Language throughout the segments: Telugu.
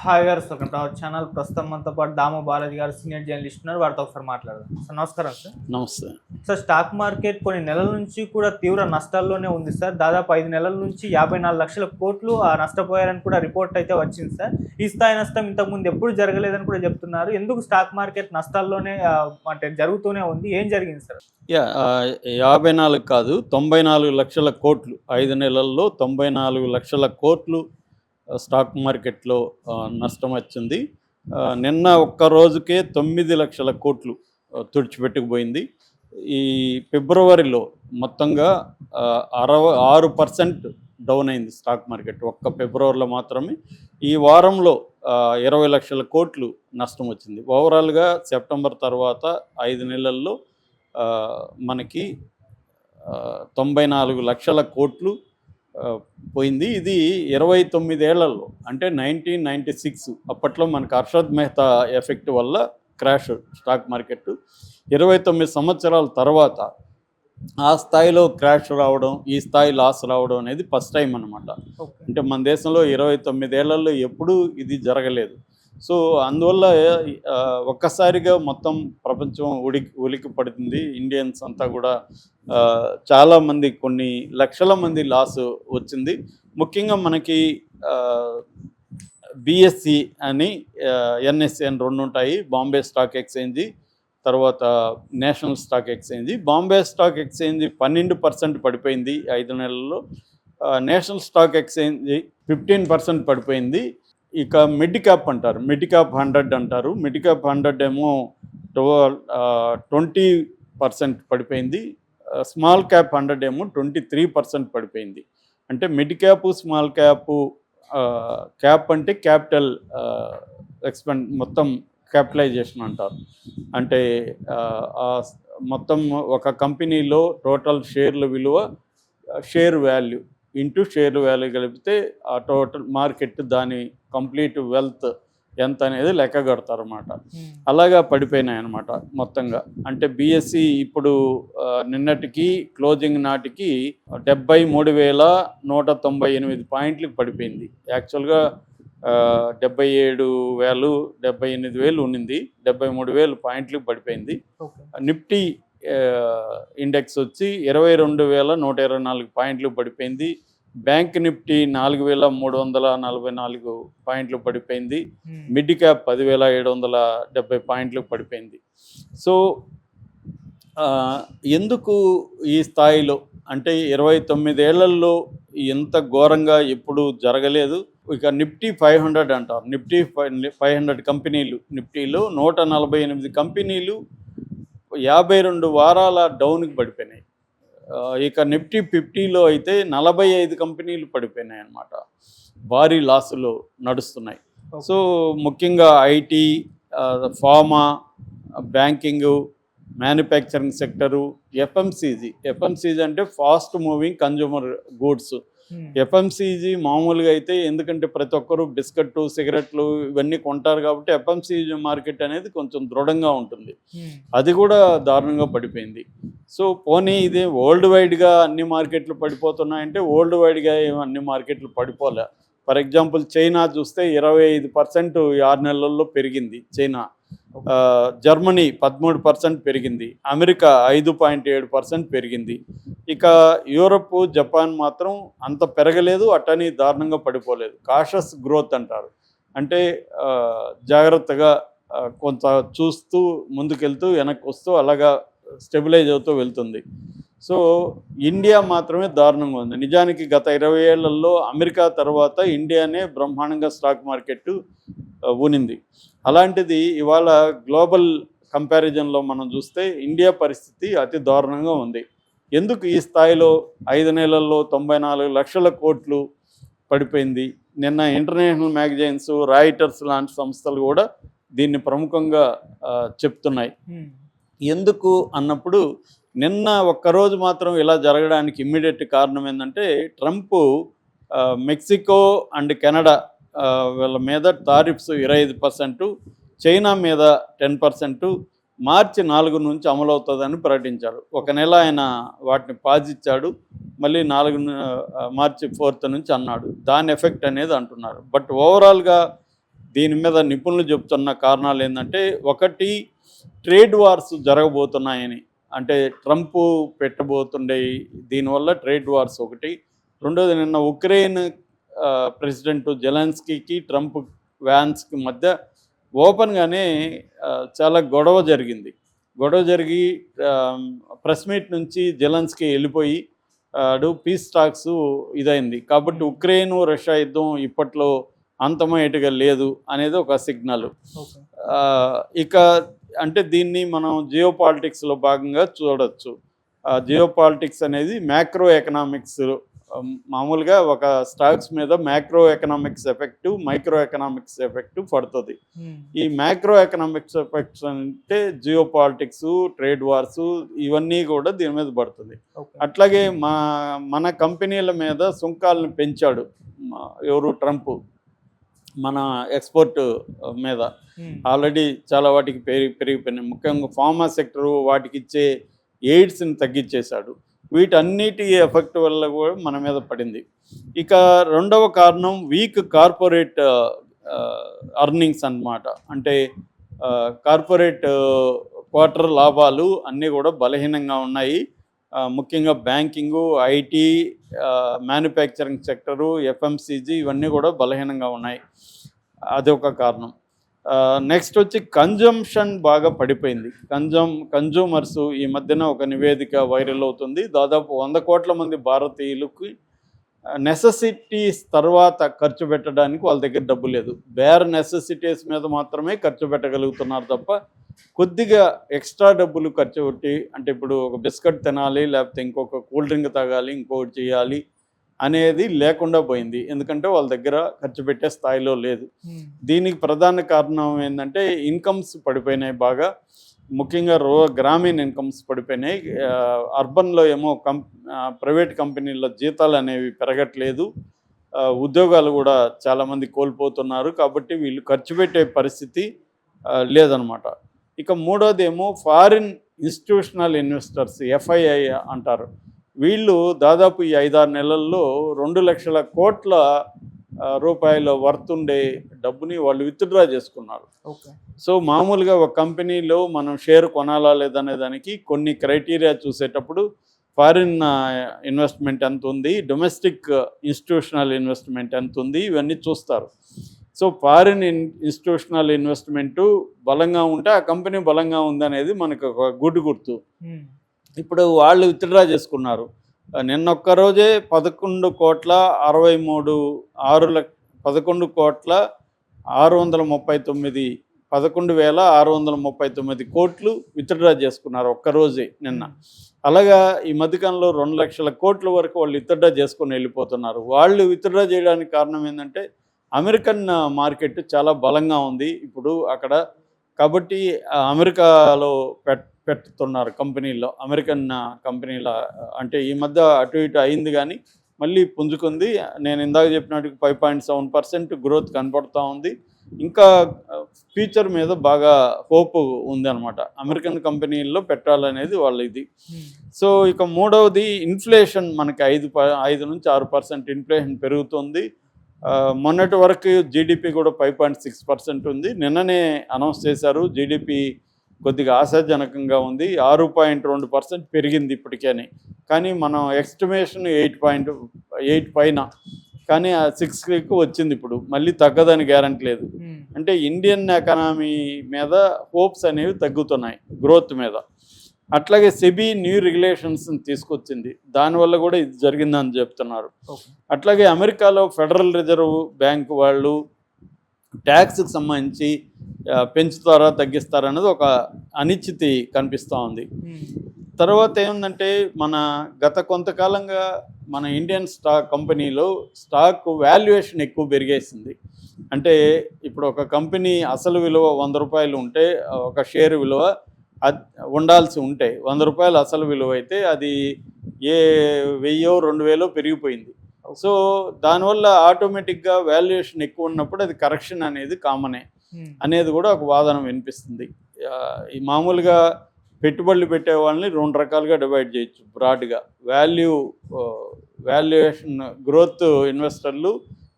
హాయ్ గారు, వెల్కమ్ టు అవర్ ఛానల్. ప్రస్తుతం మనతో పాటు దాము బాలాజీ గారు సీనియర్ జర్నలిస్ట్ ఉన్నారు. వారితో ఒకసారి మాట్లాడదాం. సార్ నమస్కారం. సార్ నమస్తే. సార్, స్టాక్ మార్కెట్ కొన్ని నెలల నుంచి కూడా తీవ్ర నష్టాల్లోనే ఉంది సార్. దాదాపు 5 నెలల నుంచి 54 లక్షల కోట్లు నష్టపోయారని కూడా రిపోర్ట్ అయితే వచ్చింది సార్. ఈ స్థాయి నష్టం ఇంతకుముందు ఎప్పుడు జరగలేదని కూడా చెప్తున్నారు. ఎందుకు స్టాక్ మార్కెట్ నష్టాల్లోనే అంటే జరుగుతూనే ఉంది? ఏం జరిగింది సార్? 54 కాదు, 94 లక్షల కోట్లు. 5 నెలల్లో 94 లక్షల కోట్లు స్టాక్ మార్కెట్లో నష్టం వచ్చింది. నిన్న ఒక్క రోజుకే 9 లక్షల కోట్లు తుడిచిపెట్టుకుపోయింది. ఈ ఫిబ్రవరిలో మొత్తంగా 66% డౌన్ అయింది స్టాక్ మార్కెట్. ఒక్క ఫిబ్రవరిలో మాత్రమే. ఈ వారంలో 20 లక్షల కోట్లు నష్టం వచ్చింది. ఓవరాల్గా సెప్టెంబర్ తర్వాత 5 నెలల్లో మనకి 94 లక్షల కోట్లు పోయింది. ఇది 29 ఏళ్లలో, అంటే 1996 అప్పట్లో మనకు హర్షద్ మెహతా ఎఫెక్ట్ వల్ల క్రాష్ స్టాక్ మార్కెట్. 29 సంవత్సరాల తర్వాత ఆ స్థాయిలో క్రాష్ రావడం, ఈ స్థాయి లాస్ రావడం అనేది ఫస్ట్ టైం అన్నమాట. అంటే మన దేశంలో 29 ఏళ్లలో ఎప్పుడూ ఇది జరగలేదు. సో అందువల్ల ఒక్కసారిగా మొత్తం ప్రపంచం ఉలికి పడుతుంది. ఇండియన్స్ అంతా కూడా చాలామంది, కొన్ని లక్షల మంది లాస్ వచ్చింది. ముఖ్యంగా మనకి బిఎస్సి అని, ఎన్ఎస్సి అని 2 ఉంటాయి. బాంబే స్టాక్ ఎక్స్చేంజ్, తర్వాత national stock exchange. Bombay stock exchange 12% పడిపోయింది 5 నెలల్లో. నేషనల్ స్టాక్ ఎక్స్చేంజ్ 15% పడిపోయింది. ఇక మిడ్ క్యాప్ అంటారు, మిడ్ క్యాప్ 100 అంటారు. మిడ్ క్యాప్ 100 ఏమో 20% పడిపోయింది. స్మాల్ క్యాప్ 100 ఏమో 23% పడిపోయింది. అంటే mid cap, small cap, cap అంటే క్యాపిటల్ ఎక్స్పెండ్, మొత్తం క్యాపిటలైజేషన్ అంటారు. అంటే మొత్తం ఒక కంపెనీలో టోటల్ షేర్ల విలువ, share value into share value కలిపితే ఆ టోటల్ మార్కెట్, దాని కంప్లీట్ వెల్త్ ఎంత అనేది లెక్క కడతారు అన్నమాట. అలాగా పడిపోయినాయి అన్నమాట మొత్తంగా. అంటే బిఎస్సి ఇప్పుడు నిన్నటికి క్లోజింగ్ నాటికి 73,198 పాయింట్లకు పడిపోయింది. యాక్చువల్గా 77,000, 78,000 ఉన్నింది. 73,000 పాయింట్లకు పడిపోయింది. నిఫ్టీ ఇండెక్స్ వచ్చి 22,124 పాయింట్లు పడిపోయింది. బ్యాంక్ నిఫ్టీ 4,344 పాయింట్లు పడిపోయింది. మిడ్ క్యాప్ 10,770 పాయింట్లు పడిపోయింది. సో ఎందుకు ఈ స్థాయిలో అంటే 29 ఏళ్లలో ఎంత ఘోరంగా ఎప్పుడు జరగలేదు. ఇక నిఫ్టీ 500 అంటారు. నిఫ్టీ 500 కంపెనీలు, నిఫ్టీలో 148 కంపెనీలు 52 వారాల డౌన్కి పడిపోయినాయి. ఇక నిఫ్టీ 50లో అయితే 45 కంపెనీలు పడిపోయినాయి అన్నమాట. భారీ లాసులు నడుస్తున్నాయి. సో ముఖ్యంగా IT, pharma, banking, manufacturing sector, FMCG అంటే fast moving consumer goods. FMCG మామూలుగా అయితే, ఎందుకంటే ప్రతి ఒక్కరు బిస్కెట్లు, సిగరెట్లు ఇవన్నీ కొంటారు కాబట్టి ఎఫ్ఎంసీజీ మార్కెట్ అనేది కొంచెం దృఢంగా ఉంటుంది. అది కూడా దారుణంగా పడిపోయింది. సో పోనీ ఇది వరల్డ్ వైడ్గా అన్ని మార్కెట్లు పడిపోతున్నాయంటే, వరల్డ్ వైడ్గా అన్ని మార్కెట్లు పడిపోలే. ఫర్ ఎగ్జాంపుల్ చైనా చూస్తే 25% 6 నెలల్లో పెరిగింది చైనా. జర్మనీ 13% పెరిగింది. అమెరికా 5.7% పెరిగింది. ఇక యూరప్, జపాన్ మాత్రం అంత పెరగలేదు, అట్టని దారుణంగా పడిపోలేదు. కాషస్ గ్రోత్ అంటారు. అంటే జాగ్రత్తగా కొంత చూస్తూ ముందుకెళ్తూ వెనక్కి వస్తూ అలాగా స్టెబిలైజ్ అవుతూ వెళ్తుంది. సో ఇండియా మాత్రమే దారుణంగా ఉంది. నిజానికి గత 20 ఏళ్లలో అమెరికా తర్వాత ఇండియానే బ్రహ్మాండంగా స్టాక్ మార్కెట్ ఊనింది. అలాంటిది ఇవాళ గ్లోబల్ కంపారిజన్లో మనం చూస్తే ఇండియా పరిస్థితి అతి దారుణంగా ఉంది. ఎందుకు ఈ స్థాయిలో 5 నెలల్లో 94 లక్షల కోట్లు పడిపోయింది? నిన్న ఇంటర్నేషనల్ మ్యాగజైన్స్, రాయిటర్స్ లాంటి సంస్థలు కూడా దీన్ని ప్రముఖంగా చెప్తున్నాయి. ఎందుకు అన్నప్పుడు, నిన్న ఒక్కరోజు మాత్రం ఇలా జరగడానికి ఇమ్మీడియట్ కారణం ఏంటంటే, ట్రంప్ మెక్సికో అండ్ కెనడా వీళ్ళ మీద టారిఫ్స్ 25%, చైనా మీద 10% మార్చి 4 నుంచి అమలవుతుందని ప్రకటించాడు. ఒక నెల ఆయన వాటిని పాజ్ ఇచ్చాడు, మళ్ళీ మార్చి 4 నుంచి అన్నాడు. దాని ఎఫెక్ట్ అనేది అంటున్నారు. బట్ ఓవరాల్గా దీని మీద నిపుణులు చెప్తున్న కారణాలు ఏంటంటే, ఒకటి ట్రేడ్ వార్స్ జరగబోతున్నాయని, అంటే ట్రంప్ పెట్టబోతుండే దీనివల్ల ట్రేడ్ వార్స్ ఒకటి. రెండోది నిన్న ఉక్రెయిన్ ప్రెసిడెంట్ జెలెన్స్కీకి ట్రంప్ వ్యాన్స్కి మధ్య ఓపెన్గానే చాలా గొడవ జరిగి ప్రెస్ మీట్ నుంచి జెలెన్స్కీ వెళ్ళిపోయి పీస్ టాక్స్ ఇదైంది. కాబట్టి ఉక్రెయిన్ రష్యా యుద్ధం ఇప్పట్లో అంతమయ్యేట్టుగా లేదు అనేది ఒక సిగ్నల్. ఇక అంటే దీన్ని మనం జియో పాలిటిక్స్లో భాగంగా చూడొచ్చు. జియో పాలిటిక్స్ అనేది మ్యాక్రో ఎకనామిక్స్, మామూలుగా ఒక స్టాక్స్ మీద macro economics effect, micro economics effect పడుతుంది. ఈ మ్యాక్రో ఎకనామిక్స్ ఎఫెక్ట్స్ అంటే జియో పాలిటిక్స్, ట్రేడ్ వార్స్ ఇవన్నీ కూడా దీని మీద పడుతుంది. అట్లాగే మన కంపెనీల మీద సుంకాలను పెంచాడు ఎవరు, ట్రంప్, మన ఎక్స్పోర్ట్ మీద. ఆల్రెడీ చాలా వాటికి పెరిగిపోయినాయి. ముఖ్యంగా ఫార్మా సెక్టరు వాటికి ఇచ్చే ఎయిడ్స్ని తగ్గించేశాడు. వీటన్నిటి ఎఫెక్ట్ వల్ల కూడా మన మీద పడింది. ఇక రెండవ కారణం వీక్ కార్పొరేట్ అర్నింగ్స్ అన్నమాట. అంటే కార్పొరేట్ క్వార్టర్ లాభాలు అన్నీ కూడా బలహీనంగా ఉన్నాయి. ముఖ్యంగా banking, IT, manufacturing sector, FMCG ఇవన్నీ కూడా బలహీనంగా ఉన్నాయి. అదొక కారణం. నెక్స్ట్ వచ్చి కన్జంప్షన్ బాగా పడిపోయింది. కన్జ్యూమర్స్ ఈ మధ్యన ఒక నివేదిక వైరల్ అవుతుంది. దాదాపు 100 కోట్ల మంది భారతీయులకి నెసెసిటీస్ తర్వాత ఖర్చు పెట్టడానికి వాళ్ళ దగ్గర డబ్బు లేదు. బేర్ నెసెసిటీస్ మీద మాత్రమే ఖర్చు పెట్టగలుగుతున్నారు తప్ప కొద్దిగా ఎక్స్ట్రా డబ్బులు ఖర్చు పెట్టి, అంటే ఇప్పుడు ఒక బిస్కెట్ తినాలి, లేకపోతే ఇంకొక కూల్ డ్రింక్ తాగాలి, ఇంకొకటి చేయాలి అనేది లేకుండా పోయింది. ఎందుకంటే వాళ్ళ దగ్గర ఖర్చు పెట్టే స్థాయిలో లేదు. దీనికి ప్రధాన కారణం ఏంటంటే ఇన్కమ్స్ పడిపోయినాయి బాగా. ముఖ్యంగా గ్రామీణ ఇన్కమ్స్ పడిపోయినాయి. అర్బన్లో ఏమో ప్రైవేట్ కంపెనీల్లో జీతాలు అనేవి పెరగట్లేదు. ఉద్యోగాలు కూడా చాలామంది కోల్పోతున్నారు. కాబట్టి వీళ్ళు ఖర్చు పెట్టే పరిస్థితి లేదనమాట. ఇక మూడోది ఏమో ఫారిన్ ఇన్స్టిట్యూషనల్ ఇన్వెస్టర్స్, ఎఫ్ఐఐ అంటారు. వీళ్ళు దాదాపు ఈ 5-6 నెలల్లో 2 లక్షల కోట్ల రూపాయల వర్త్ ఉండే డబ్బుని వాళ్ళు విత్డ్రా చేసుకున్నారు. సో మామూలుగా ఒక కంపెనీలో మనం షేర్ కొనాలా లేదనే దానికి కొన్ని క్రైటీరియా చూసేటప్పుడు ఫారిన్ ఇన్వెస్ట్మెంట్ ఎంత ఉంది, డొమెస్టిక్ ఇన్స్టిట్యూషనల్ ఇన్వెస్ట్మెంట్ ఎంత ఉంది, ఇవన్నీ చూస్తారు. సో ఫారిన్ ఇన్స్టిట్యూషనల్ ఇన్వెస్ట్మెంటు బలంగా ఉంటే ఆ కంపెనీ బలంగా ఉందనేది మనకు ఒక గుర్తు. ఇప్పుడు వాళ్ళు విత్డ్రా చేసుకున్నారు. నిన్నొక్క రోజే 11 కోట్ల 11,639 కోట్లు విత్డ్రా చేసుకున్నారు ఒక్కరోజే నిన్న. అలాగా ఈ మధ్యకాలంలో 2 లక్షల కోట్ల వరకు వాళ్ళు విత్డ్రా చేసుకొని వెళ్ళిపోతున్నారు. వాళ్ళు విత్డ్రా చేయడానికి కారణం ఏంటంటే అమెరికన్ మార్కెట్ చాలా బలంగా ఉంది ఇప్పుడు అక్కడ. కాబట్టి అమెరికాలో పెట్టుతున్నారు కంపెనీల్లో. అమెరికన్ కంపెనీల అంటే ఈ మధ్య అటు ఇటు అయింది కానీ మళ్ళీ పుంజుకుంది. నేను ఇందాక చెప్పినట్టు 5.7% గ్రోత్ కనపడుతూ ఉంది. ఇంకా ఫ్యూచర్ మీద బాగా హోప్ ఉందన్నమాట. అమెరికన్ కంపెనీల్లో పెట్టాలనేది వాళ్ళ ఇది. సో ఇక మూడవది ఇన్ఫ్లేషన్. మనకి 5 నుంచి 6% ఇన్ఫ్లేషన్ పెరుగుతుంది. మొన్నటి వరకు జీడిపి కూడా 5.6% ఉంది. నిన్ననే అనౌన్స్ చేశారు జీడిపి కొద్దిగా ఆశాజనకంగా ఉంది. 6.2% పెరిగింది ఇప్పటికేని. కానీ మనం ఎస్టిమేషన్ 8.8 పైన, కానీ 6కి వచ్చింది. ఇప్పుడు మళ్ళీ తగ్గదని గ్యారంటీ లేదు. అంటే ఇండియన్ ఎకానమీ మీద హోప్స్ అనేవి తగ్గుతున్నాయి గ్రోత్ మీద. అట్లాగే సెబీ న్యూ రెగ్యులేషన్స్ని తీసుకొచ్చింది. దానివల్ల కూడా ఇది జరిగిందని చెప్తున్నారు. అట్లాగే అమెరికాలో ఫెడరల్ రిజర్వ్ బ్యాంక్ వాళ్ళు ట్యాక్స్కి సంబంధించి పెంచుతారా తగ్గిస్తారా అనేది ఒక అనిశ్చితి కనిపిస్తూ ఉంది. తర్వాత ఏముందంటే మన గత కొంతకాలంగా మన ఇండియన్ కంపెనీలో స్టాక్ వాల్యుయేషన్ ఎక్కువ పెరిగేసింది. అంటే ఇప్పుడు ఒక కంపెనీ అసలు విలువ 100 రూపాయలు ఉంటే ఒక షేర్ విలువ ఉండాల్సి ఉంటే 100 రూపాయలు అసలు విలువ అయితే అది 1000-2000 పెరిగిపోయింది. సో దానివల్ల ఆటోమేటిక్గా వాల్యుయేషన్ ఎక్కువ ఉన్నప్పుడు అది కరెక్షన్ అనేది కామనే అనేది కూడా ఒక వాదన వినిపిస్తుంది. ఈ మామూలుగా పెట్టుబడులు పెట్టే వాళ్ళని 2 రకాలుగా డివైడ్ చేయొచ్చు బ్రాడ్గా. వాల్యుయేషన్ గ్రోత్ ఇన్వెస్టర్లు,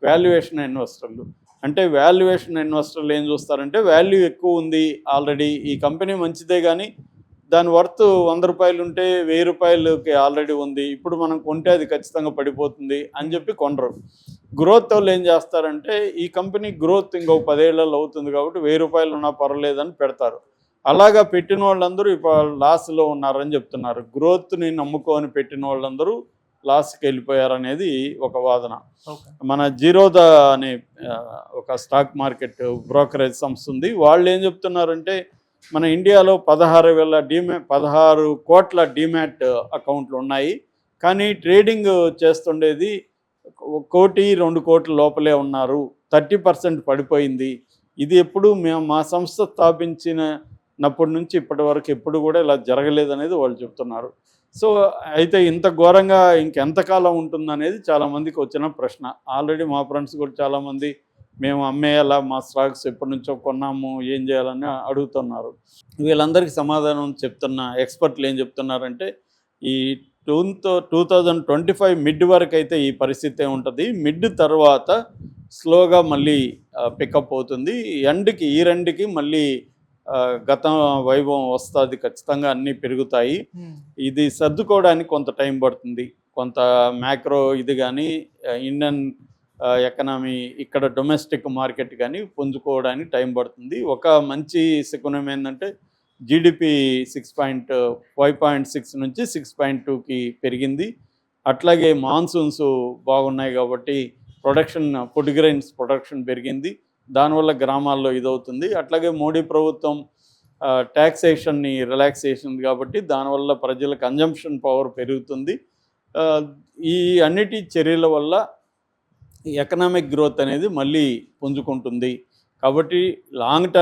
వాల్యుయేషన్ ఇన్వెస్టర్లు. అంటే వాల్యుయేషన్ ఇన్వెస్టర్లు ఏం చూస్తారంటే వాల్యూ ఎక్కువ ఉంది ఆల్రెడీ, ఈ కంపెనీ మంచిదే కానీ దాని వర్త్ 100 రూపాయలు ఉంటే 1000 రూపాయలకి ఆల్రెడీ ఉంది, ఇప్పుడు మనం కొంటే అది ఖచ్చితంగా పడిపోతుంది అని చెప్పి కొనరు. గ్రోత్ వాళ్ళు ఏం చేస్తారంటే ఈ కంపెనీ గ్రోత్ ఇంకో 10 ఏళ్ళలో అవుతుంది కాబట్టి 1000 రూపాయలు ఉన్నా పర్వాలేదని పెడతారు. అలాగా పెట్టిన వాళ్ళందరూ ఇప్పుడు లాస్లో ఉన్నారని చెప్తున్నారు. గ్రోత్ని నమ్ముకొని పెట్టిన వాళ్ళందరూ లాస్కి వెళ్ళిపోయారనేది ఒక వాదన. ఓకే. మన జీరోదా అనే ఒక స్టాక్ మార్కెట్ బ్రోకరేజ్ సంస్థ ఉంది. వాళ్ళు ఏం చెప్తున్నారంటే మన ఇండియాలో 16 కోట్ల డీమ్యాట్ అకౌంట్లు ఉన్నాయి, కానీ ట్రేడింగ్ చేస్తుండేది 1 కోటి 2 కోట్ల లోపలే ఉన్నారు, 30% పడిపోయింది. ఇది ఎప్పుడు మేము మా సంస్థ స్థాపించినప్పటి నుంచి ఇప్పటి వరకు ఎప్పుడు కూడా ఇలా జరగలేదనేది వాళ్ళు చెప్తున్నారు. సో అయితే ఇంత ఘోరంగా ఇంకెంతకాలం ఉంటుందనేది చాలామందికి వచ్చిన ప్రశ్న. ఆల్రెడీ మా ఫ్రెండ్స్ కూడా చాలామంది మేము అమ్మేయాలా, మా స్టాక్స్ ఎప్పటి నుంచో కొన్నాము, ఏం చేయాలని అడుగుతున్నారు. వీళ్ళందరికీ సమాధానం చెప్తున్న ఎక్స్పర్ట్లు ఏం చెప్తున్నారంటే ఈ 2025 మిడ్ వరకు అయితే ఈ పరిస్థితే ఉంటుంది. మిడ్ తర్వాత స్లోగా మళ్ళీ పికప్ అవుతుంది. ఈ రెండుకి మళ్ళీ గత వైభవం వస్తుంది, ఖచ్చితంగా అన్నీ పెరుగుతాయి. ఇది సర్దుకోవడానికి కొంత టైం పడుతుంది. కొంత మ్యాక్రో ఇది కానీ ఇండియన్ ఎకనామీ ఇక్కడ డొమెస్టిక్ మార్కెట్ కానీ పుంజుకోవడానికి టైం పడుతుంది. ఒక మంచి శకునం ఏంటంటే జీడిపి 5.6 నుంచి 6.2కి పెరిగింది. అట్లాగే మాన్సూన్స్ బాగున్నాయి కాబట్టి ఫుడ్ గ్రెయిన్స్ ప్రొడక్షన్ పెరిగింది, దానివల్ల గ్రామాల్లో ఇదవుతుంది. అట్లాగే మోడీ ప్రభుత్వం ట్యాక్సేషన్ని రిలాక్సేషన్ కాబట్టి దానివల్ల ప్రజల కన్జంప్షన్ పవర్ పెరుగుతుంది. ఈ అన్నిటి చర్యల వల్ల ఎకనామిక్ గ్రోత్ అనేది మళ్ళీ పుంజుకుంటుంది. కాబట్టి లాంగ్ టర్మ్